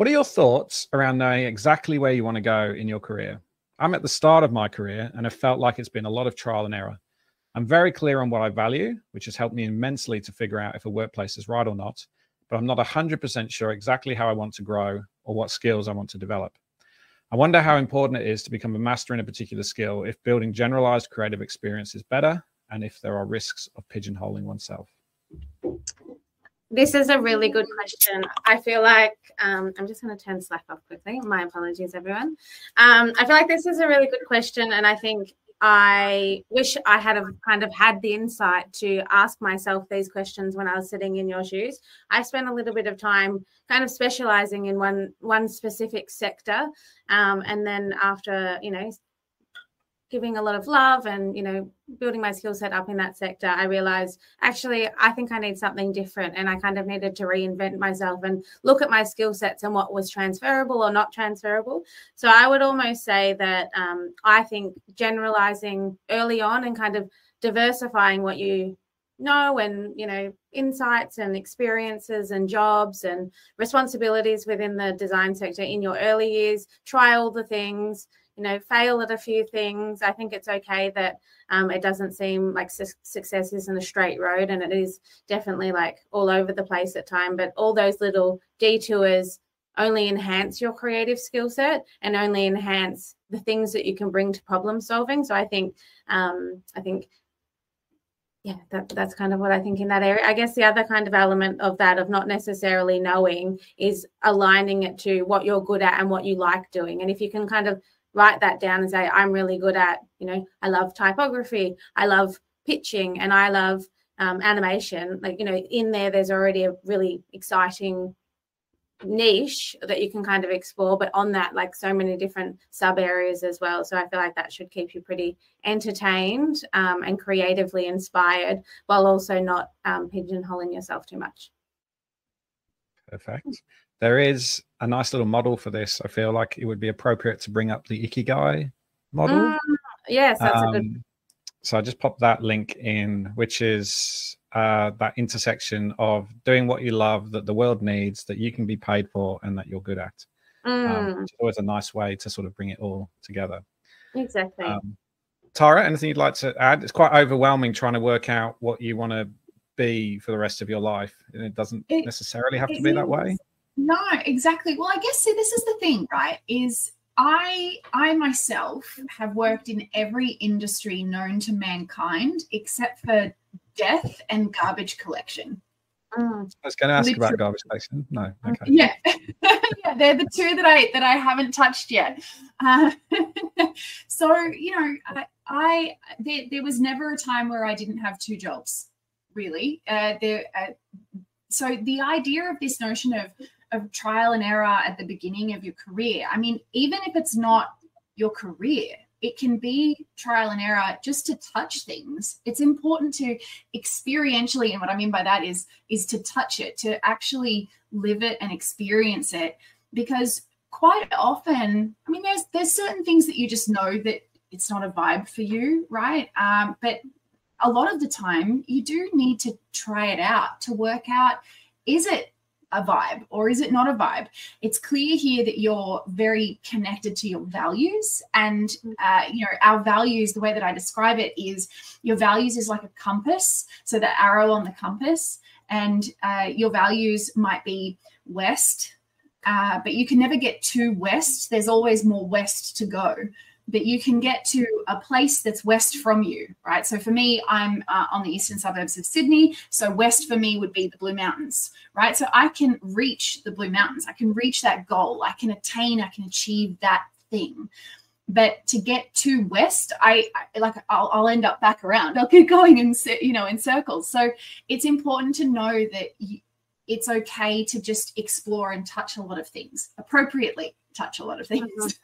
What are your thoughts around knowing exactly where you want to go in your career? I'm at the start of my career and have felt like it's been a lot of trial and error. I'm very clear on what I value, which has helped me immensely to figure out if a workplace is right or not, but I'm not 100% sure exactly how I want to grow or what skills I want to develop. I wonder how important it is to become a master in a particular skill if building generalized creative experience is better, and if there are risks of pigeonholing oneself. This is a really good question. I feel like I'm just going to turn Slack off quickly. My apologies, everyone. I feel like this is a really good question, and I think I wish I had kind of had the insight to ask myself these questions when I was sitting in your shoes. I spent a little bit of time kind of specializing in one specific sector, and then after, giving a lot of love and, building my skill set up in that sector, I realized, actually, I think I need something different. And I kind of needed to reinvent myself and look at my skill sets and what was transferable or not transferable. So I would almost say that I think generalizing early on and kind of diversifying what you know and, insights and experiences and jobs and responsibilities within the design sector in your early years, try all the things, fail at a few things. I think it's okay that it doesn't seem like success isn't a straight road, and it is definitely like all over the place at time, but all those little detours only enhance your creative skill set and only enhance the things that you can bring to problem solving. So I think yeah, that's kind of what I think in that area. I guess the other kind of element of that, of not necessarily knowing, is aligning it to what you're good at and what you like doing. And if you can kind of write that down and say, I'm really good at, I love typography, I love pitching, and I love animation. Like, in there's already a really exciting niche that you can kind of explore, but on that, like, so many different sub areas as well. So I feel like that should keep you pretty entertained and creatively inspired, while also not pigeonholing yourself too much. Perfect. There is a nice little model for this. I feel like it would be appropriate to bring up the Ikigai model. Yes, that's a good. So I just popped that link in, which is that intersection of doing what you love, that the world needs, that you can be paid for, and that you're good at. Which is always a nice way to sort of bring it all together. Exactly. Tara, anything you'd like to add? It's quite overwhelming trying to work out what you want to be for the rest of your life. And it doesn't necessarily have to be that way. No, exactly. Well, I guess this is the thing, right? Is I myself have worked in every industry known to mankind except for death and garbage collection. I was going to ask about garbage collection. No, okay. Yeah, yeah, they're the two that I haven't touched yet. So there was never a time where I didn't have two jobs, really. So the idea of this notion of trial and error at the beginning of your career, I mean, even if it's not your career, it can be trial and error just to touch things. It's important to experientially, and what I mean by that is to touch it, to actually live it and experience it. Because quite often, I mean, there's certain things that you just know that it's not a vibe for you, right? But a lot of the time you do need to try it out to work out, is it a vibe or is it not a vibe? It's clear here that you're very connected to your values, and our values, the way that I describe it is, your values is like a compass, so the arrow on the compass, and your values might be west, but you can never get to west. There's always more west to go, but you can get to a place that's west from you, right? So for me, I'm on the eastern suburbs of Sydney. So west for me would be the Blue Mountains, right? So I can reach the Blue Mountains. I can reach that goal. I can achieve that thing. But to get to west, I'll end up back around. I'll keep going in circles. So it's important to know that it's okay to just explore and touch a lot of things appropriately. Touch a lot of things.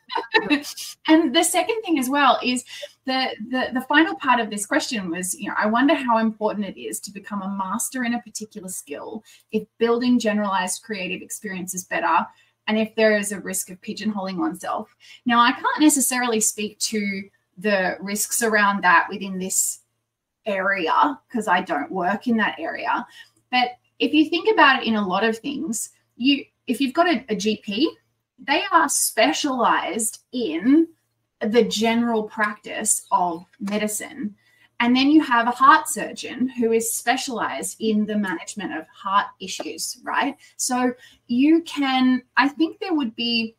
And the second thing as well is the final part of this question was, I wonder how important it is to become a master in a particular skill if building generalized creative experience is better, and if there is a risk of pigeonholing oneself. Now, I can't necessarily speak to the risks around that within this area because I don't work in that area. But if you think about it in a lot of things, if you've got a GP, they are specialized in the general practice of medicine. And then you have a heart surgeon who is specialized in the management of heart issues, right? So you can, I think there would be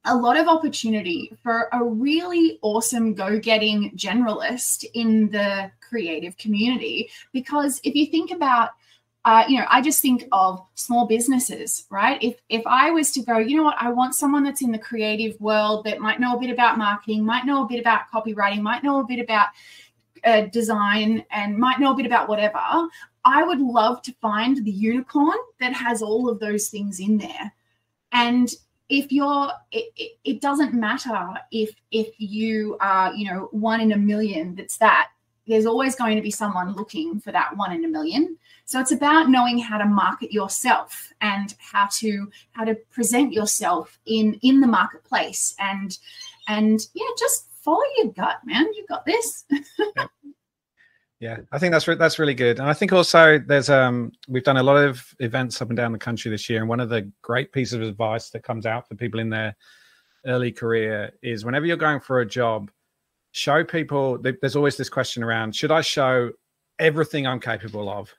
a lot of opportunity for a really awesome go-getting generalist in the creative community. Because if you think about, I just think of small businesses, right? If I was to go, you know what, I want someone that's in the creative world that might know a bit about marketing, might know a bit about copywriting, might know a bit about design, and might know a bit about whatever. I would love to find the unicorn that has all of those things in there. And if you're, it doesn't matter if you are, one in a million, there's always going to be someone looking for that one in a million. So it's about knowing how to market yourself and how to present yourself in the marketplace, and just follow your gut, man. You got this. Yeah, I think that's really good. And I think also there's we've done a lot of events up and down the country this year, and one of the great pieces of advice that comes out for people in their early career is whenever you're going for a job, show people. There's always this question around, should I show everything I'm capable of?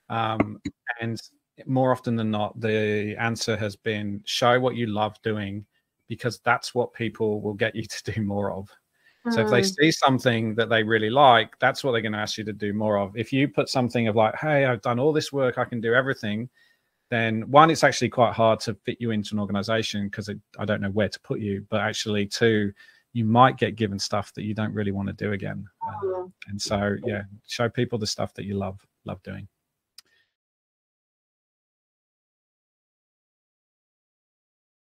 And more often than not, the answer has been show what you love doing, because that's what people will get you to do more of. So if they see something that they really like, that's what they're going to ask you to do more of. If you put something of like, hey, I've done all this work, I can do everything, then one, it's actually quite hard to fit you into an organization because I don't know where to put you. But actually, two, you might get given stuff that you don't really want to do again. And so, yeah, show people the stuff that you love doing.